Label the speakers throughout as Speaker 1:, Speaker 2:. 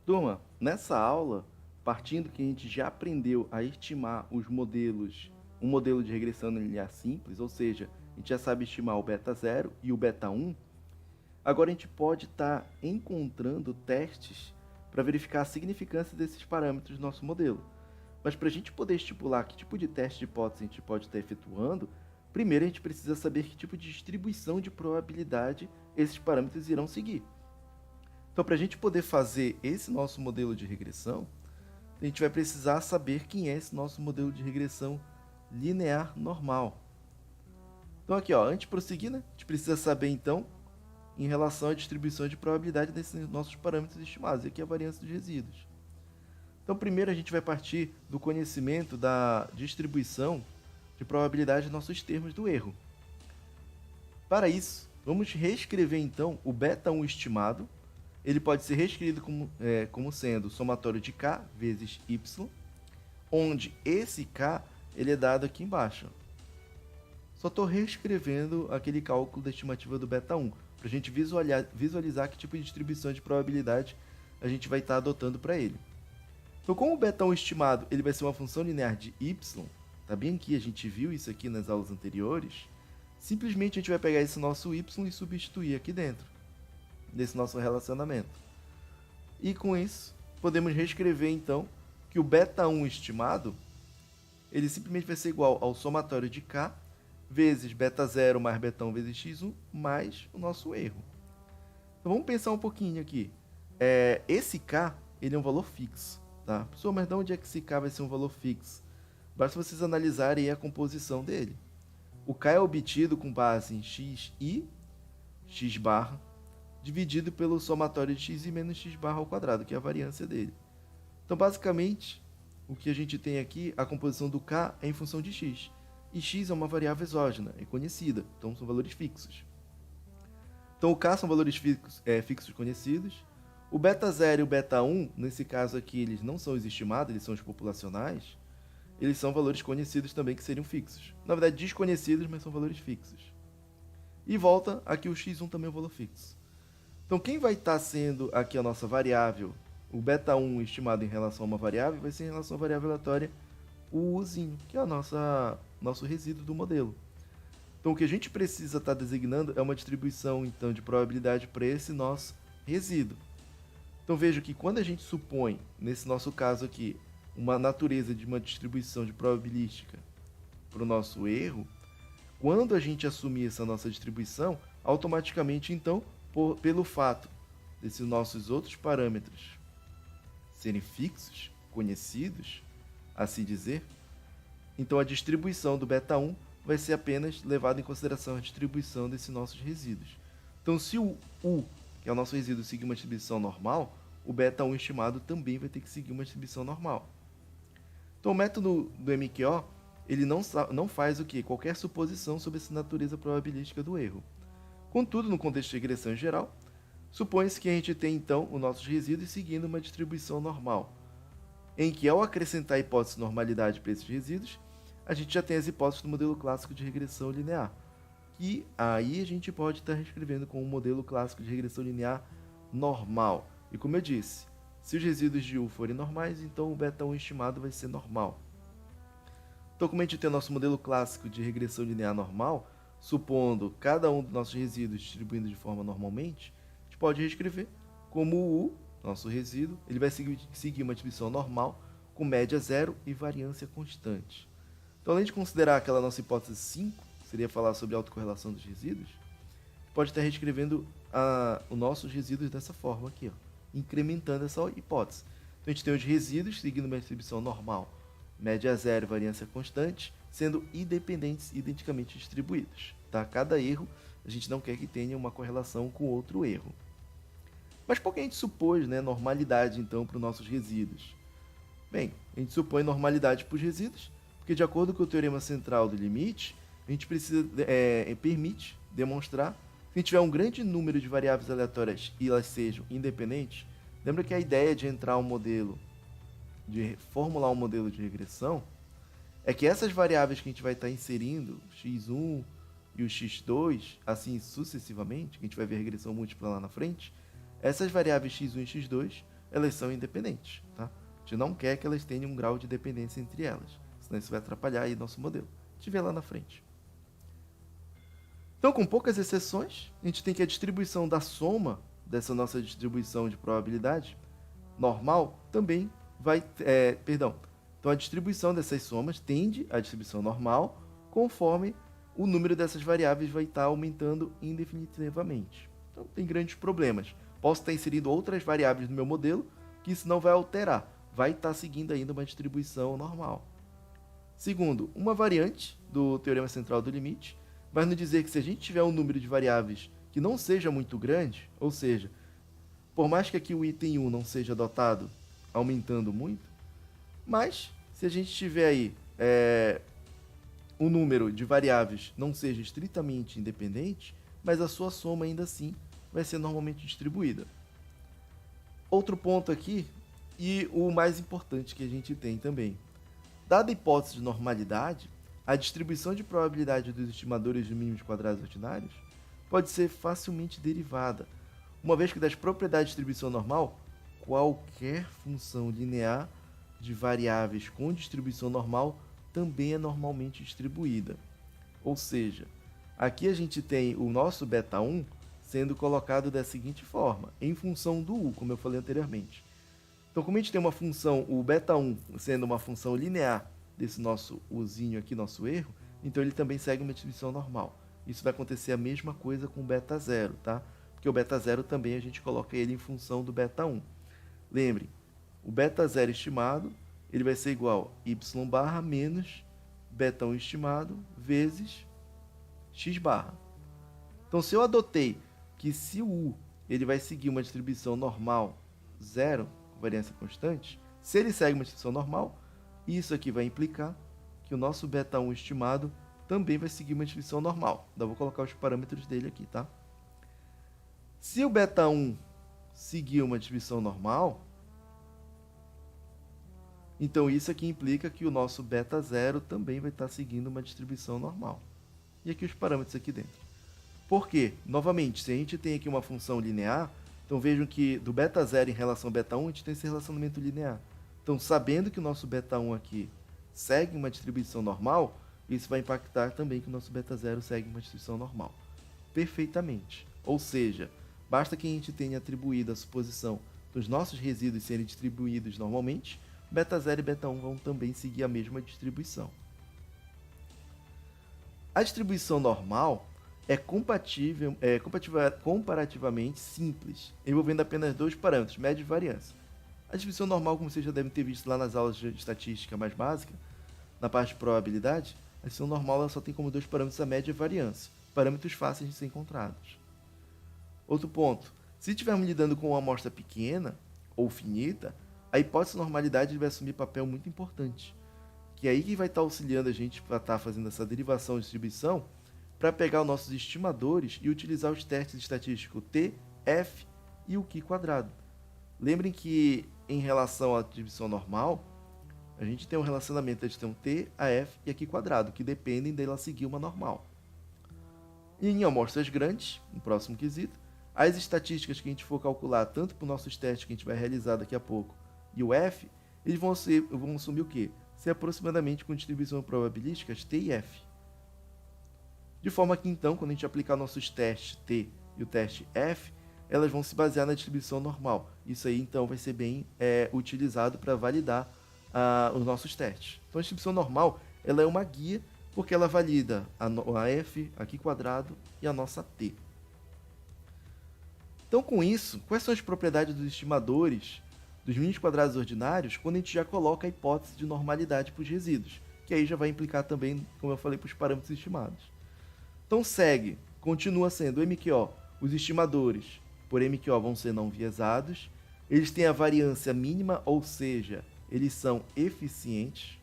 Speaker 1: Turma, nessa aula, partindo que a gente já aprendeu a estimar um modelo de regressão linear simples, ou seja, a gente já sabe estimar o beta 0 e o beta 1, agora a gente pode estar encontrando testes para verificar a significância desses parâmetros do nosso modelo. Mas para a gente poder estipular que tipo de teste de hipótese a gente pode estar efetuando, primeiro a gente precisa saber que tipo de distribuição de probabilidade esses parâmetros irão seguir. Então, para a gente poder fazer esse nosso modelo de regressão, a gente vai precisar saber quem é esse nosso modelo de regressão linear normal. Então, aqui, ó, antes de prosseguir, né, a gente precisa saber, então, em relação à distribuição de probabilidade desses nossos parâmetros estimados, e aqui a variância dos resíduos. Então, primeiro a gente vai partir do conhecimento da distribuição de probabilidade dos nossos termos do erro. Para isso, vamos reescrever, então, o beta 1 estimado. Ele pode ser reescrito como sendo o somatório de k vezes y, onde esse k ele é dado aqui embaixo. Só estou reescrevendo aquele cálculo da estimativa do beta 1, para a gente visualizar que tipo de distribuição de probabilidade a gente vai estar adotando para ele. Então, como o beta 1 estimado ele vai ser uma função linear de y, tá bem aqui, a gente viu isso aqui nas aulas anteriores, simplesmente a gente vai pegar esse nosso y e substituir aqui dentro desse nosso relacionamento. E com isso, podemos reescrever então que o beta 1 estimado, ele simplesmente vai ser igual ao somatório de k vezes beta 0 mais beta 1 vezes x1 mais o nosso erro. Então vamos pensar um pouquinho aqui. Esse k, ele é um valor fixo, tá? Pessoal, mas de onde é que esse k vai ser um valor fixo? Basta vocês analisarem a composição dele. O k é obtido com base em x e x barra, dividido pelo somatório de x menos x barra ao quadrado, que é a variância dele. Então, basicamente, o que a gente tem aqui, a composição do k é em função de x. E x é uma variável exógena, é conhecida, então são valores fixos. Então, o k são valores fixos conhecidos. O beta 0 e o beta 1, nesse caso aqui, eles não são os estimados, eles são os populacionais. Eles são valores conhecidos também que seriam fixos. Na verdade, desconhecidos, mas são valores fixos. E volta aqui o x1 também é um valor fixo. Então, quem vai estar sendo aqui a nossa variável, o beta 1 estimado em relação a uma variável, vai ser em relação à variável aleatória o uzinho, que é o nosso resíduo do modelo. Então, o que a gente precisa estar designando é uma distribuição então, de probabilidade para esse nosso resíduo. Então, veja que quando a gente supõe, nesse nosso caso aqui, uma natureza de uma distribuição de probabilística para o nosso erro, quando a gente assumir essa nossa distribuição, automaticamente, então, pelo fato desses nossos outros parâmetros serem fixos, conhecidos, assim dizer, então a distribuição do beta 1 vai ser apenas levada em consideração a distribuição desses nossos resíduos. Então, se o U, que é o nosso resíduo, seguir uma distribuição normal, o beta 1 estimado também vai ter que seguir uma distribuição normal. Então, o método do MQO, ele não faz o quê? Qualquer suposição sobre essa natureza probabilística do erro. Contudo, no contexto de regressão em geral, supõe-se que a gente tem então os nossos resíduos seguindo uma distribuição normal, em que ao acrescentar a hipótese de normalidade para esses resíduos, a gente já tem as hipóteses do modelo clássico de regressão linear, que aí a gente pode estar reescrevendo com o modelo clássico de regressão linear normal. E como eu disse, se os resíduos de U forem normais, então o beta 1 estimado vai ser normal. Então, como a gente tem o nosso modelo clássico de regressão linear normal, supondo cada um dos nossos resíduos distribuindo de forma normalmente, a gente pode reescrever como o U, nosso resíduo, ele vai seguir uma distribuição normal com média zero e variância constante. Então, além de considerar aquela nossa hipótese 5, que seria falar sobre a autocorrelação dos resíduos, a gente pode estar reescrevendo os nossos resíduos dessa forma aqui, ó, incrementando essa hipótese. Então, a gente tem os resíduos seguindo uma distribuição normal, média zero e variância constante, sendo independentes e identicamente distribuídos. Tá? Cada erro, a gente não quer que tenha uma correlação com outro erro. Mas por que a gente supôs normalidade, então, para os nossos resíduos? Bem, a gente supõe normalidade para os resíduos, porque de acordo com o teorema central do limite, a gente permite demonstrar que se a gente tiver um grande número de variáveis aleatórias e elas sejam independentes, lembra que a ideia de formular um modelo de regressão, é que essas variáveis que a gente vai estar inserindo, x1 e o x2, assim sucessivamente, que a gente vai ver a regressão múltipla lá na frente, essas variáveis x1 e x2, elas são independentes, tá? A gente não quer que elas tenham um grau de dependência entre elas, senão isso vai atrapalhar aí nosso modelo. A gente vê lá na frente. Então, com poucas exceções, a gente tem que a distribuição da soma dessa nossa distribuição de probabilidade normal também vai... Então, a distribuição dessas somas tende à distribuição normal conforme o número dessas variáveis vai estar aumentando indefinitivamente. Então, tem grandes problemas. Posso estar inserindo outras variáveis no meu modelo, que isso não vai alterar. Vai estar seguindo ainda uma distribuição normal. Segundo, uma variante do teorema central do limite vai nos dizer que se a gente tiver um número de variáveis que não seja muito grande, ou seja, por mais que aqui o item 1 não seja dotado aumentando muito, mas se a gente tiver aí o número de variáveis não seja estritamente independente, mas a sua soma ainda assim vai ser normalmente distribuída. Outro ponto aqui, e o mais importante que a gente tem também. Dada a hipótese de normalidade, a distribuição de probabilidade dos estimadores de mínimos quadrados ordinários pode ser facilmente derivada, uma vez que das propriedades de distribuição normal, qualquer função linear de variáveis com distribuição normal também é normalmente distribuída. Ou seja, aqui a gente tem o nosso beta1 sendo colocado da seguinte forma, em função do u, como eu falei anteriormente. Então, como a gente tem uma função, o beta1 sendo uma função linear desse nosso uzinho aqui, nosso erro, então ele também segue uma distribuição normal. Isso vai acontecer a mesma coisa com o beta0, tá? Porque o beta0 também a gente coloca ele em função do beta1. Lembre, o beta0 estimado, ele vai ser igual a y barra menos beta1 estimado vezes x barra. Então, se eu adotei que se o u ele vai seguir uma distribuição normal, zero, variância constante, se ele segue uma distribuição normal, isso aqui vai implicar que o nosso beta1 estimado também vai seguir uma distribuição normal. Então, eu vou colocar os parâmetros dele aqui, tá? Se o beta1 seguir uma distribuição normal, então isso aqui implica que o nosso beta0 também vai estar seguindo uma distribuição normal. E aqui os parâmetros aqui dentro. Por quê? Novamente, se a gente tem aqui uma função linear, então vejam que do beta0 em relação ao beta1, a gente tem esse relacionamento linear. Então, sabendo que o nosso beta1 aqui segue uma distribuição normal, isso vai impactar também que o nosso beta0 segue uma distribuição normal. Perfeitamente. Ou seja, basta que a gente tenha atribuído a suposição dos nossos resíduos serem distribuídos normalmente, beta0 e beta1 vão também seguir a mesma distribuição. A distribuição normal é comparativamente simples, envolvendo apenas dois parâmetros, média e variância. A distribuição normal, como vocês já devem ter visto lá nas aulas de estatística mais básica, na parte de probabilidade, a distribuição normal ela só tem como dois parâmetros a média e a variância, parâmetros fáceis de ser encontrados. Outro ponto, se estivermos lidando com uma amostra pequena ou finita, a hipótese de normalidade vai assumir papel muito importante, que é aí que vai estar auxiliando a gente para estar fazendo essa derivação de distribuição, para pegar os nossos estimadores e utilizar os testes estatísticos T, F e o Q quadrado. Lembrem que em relação à distribuição normal, a gente tem um relacionamento entre um T, a F e a Q quadrado, que dependem dela seguir uma normal. E em amostras grandes, no próximo quesito, as estatísticas que a gente for calcular, tanto para os nossos testes que a gente vai realizar daqui a pouco, e o F, eles vão assumir o quê? Ser aproximadamente com distribuição probabilísticas T e F. De forma que, então, quando a gente aplicar nossos testes T e o teste F, elas vão se basear na distribuição normal. Isso aí, então, vai ser bem utilizado para validar os nossos testes. Então, a distribuição normal ela é uma guia, porque ela valida a F, a Q quadrado e a nossa T. Então, com isso, quais são as propriedades dos estimadores dos mínimos quadrados ordinários quando a gente já coloca a hipótese de normalidade para os resíduos? Que aí já vai implicar também, como eu falei, para os parâmetros estimados. Então continua sendo MQO, os estimadores por MQO vão ser não viesados, eles têm a variância mínima, ou seja, eles são eficientes,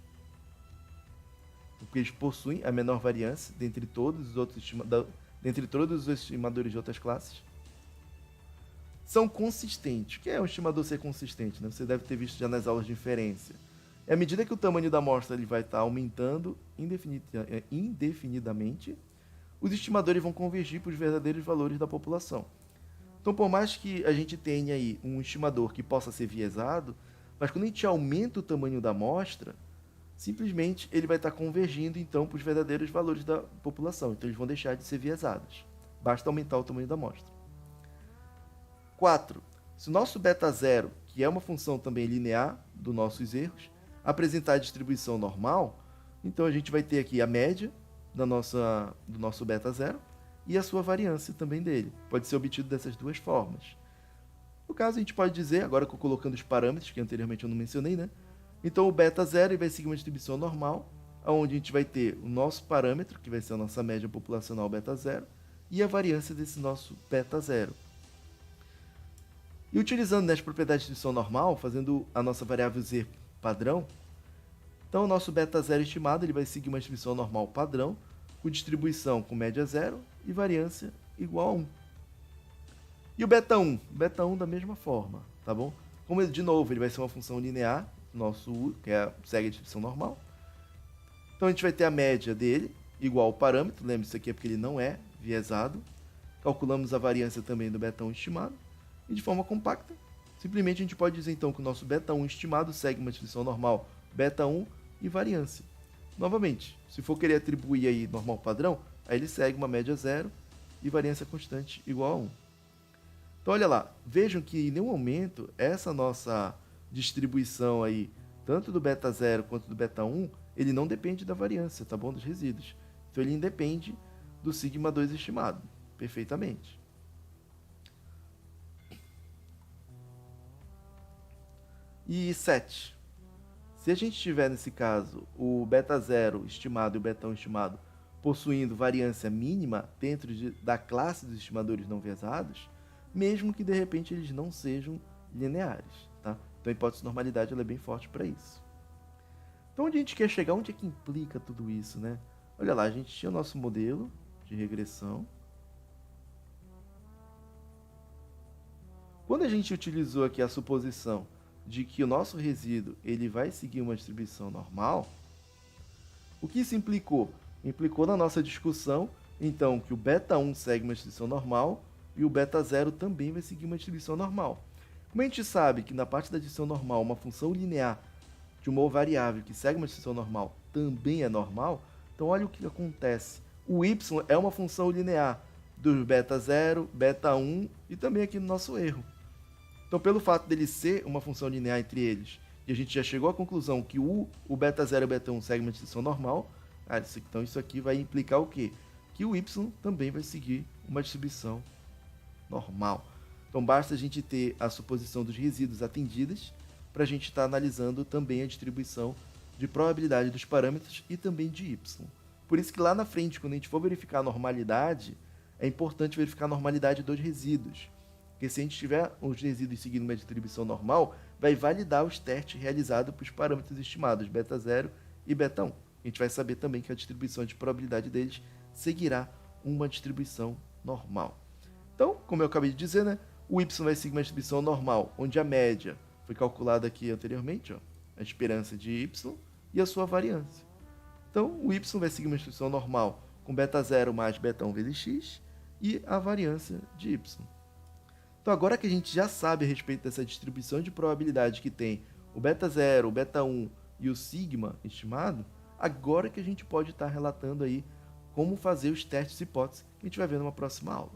Speaker 1: porque eles possuem a menor variância dentre todos os estimadores de outras classes. São consistentes. O que é um estimador ser consistente? Né? Você deve ter visto já nas aulas de inferência. É à medida que o tamanho da amostra ele vai estar aumentando indefinidamente, os estimadores vão convergir para os verdadeiros valores da população. Então, por mais que a gente tenha aí um estimador que possa ser viesado, mas quando a gente aumenta o tamanho da amostra, simplesmente ele vai estar convergindo então para os verdadeiros valores da população. Então eles vão deixar de ser viesados. Basta aumentar o tamanho da amostra. 4. Se o nosso beta zero, que é uma função também linear dos nossos erros, apresentar a distribuição normal, então a gente vai ter aqui a média do nosso beta zero e a sua variância também dele. Pode ser obtido dessas duas formas. No caso, a gente pode dizer, agora que eu colocando os parâmetros, que anteriormente eu não mencionei, né? Então o beta zero vai seguir uma distribuição normal, onde a gente vai ter o nosso parâmetro, que vai ser a nossa média populacional beta zero, e a variância desse nosso beta zero. E utilizando as propriedades de distribuição normal, fazendo a nossa variável z padrão, então o nosso beta zero estimado ele vai seguir uma distribuição normal padrão, com distribuição com média zero e variância igual a 1. E o beta 1? O beta 1 da mesma forma, tá bom? Como de novo, ele vai ser uma função linear, nosso U, que segue a distribuição normal. Então a gente vai ter a média dele, igual ao parâmetro, lembre isso aqui é porque ele não é viesado. Calculamos a variância também do beta 1 estimado. E de forma compacta, simplesmente a gente pode dizer então que o nosso beta 1 estimado segue uma distribuição normal beta 1 e variância. Novamente, se for querer atribuir aí normal padrão, aí ele segue uma média zero e variância constante igual a 1. Então olha lá, vejam que em nenhum momento essa nossa distribuição aí, tanto do beta 0 quanto do beta 1, ele não depende da variância, tá bom? Dos resíduos. Então ele independe do sigma 2 estimado, perfeitamente. E 7. Se a gente tiver, nesse caso, o beta 0 estimado e o beta 1 estimado possuindo variância mínima dentro da classe dos estimadores não viesados, mesmo que de repente eles não sejam lineares, tá? Então a hipótese de normalidade ela é bem forte para isso. Então onde a gente quer chegar? Onde é que implica tudo isso, né? Olha lá, a gente tinha o nosso modelo de regressão. Quando a gente utilizou aqui a suposição de que o nosso resíduo ele vai seguir uma distribuição normal, o que isso implicou? Implicou na nossa discussão, então, que o beta 1 segue uma distribuição normal e o beta 0 também vai seguir uma distribuição normal. Como a gente sabe que na parte da distribuição normal, uma função linear de uma variável que segue uma distribuição normal também é normal, então olha o que acontece. O y é uma função linear do beta 0, beta 1 e também aqui no nosso erro. Então, pelo fato dele ser uma função linear entre eles, e a gente já chegou à conclusão que o beta 0 e o beta 1 seguem uma distribuição normal, então isso aqui vai implicar o quê? Que o y também vai seguir uma distribuição normal. Então, basta a gente ter a suposição dos resíduos atendidas para a gente estar analisando também a distribuição de probabilidade dos parâmetros e também de y. Por isso que lá na frente, quando a gente for verificar a normalidade, é importante verificar a normalidade dos resíduos. Porque se a gente tiver os resíduos seguindo uma distribuição normal, vai validar os testes realizados para os parâmetros estimados, beta 0 e beta 1. A gente vai saber também que a distribuição de probabilidade deles seguirá uma distribuição normal. Então, como eu acabei de dizer, né, o y vai seguir uma distribuição normal, onde a média foi calculada aqui anteriormente, ó, a esperança de y e a sua variância. Então, o y vai seguir uma distribuição normal com beta 0 mais beta 1 vezes x e a variância de y. Então, agora que a gente já sabe a respeito dessa distribuição de probabilidade que tem o beta 0, o beta 1 e o sigma estimado, agora que a gente pode estar relatando aí como fazer os testes e hipóteses que a gente vai ver numa próxima aula.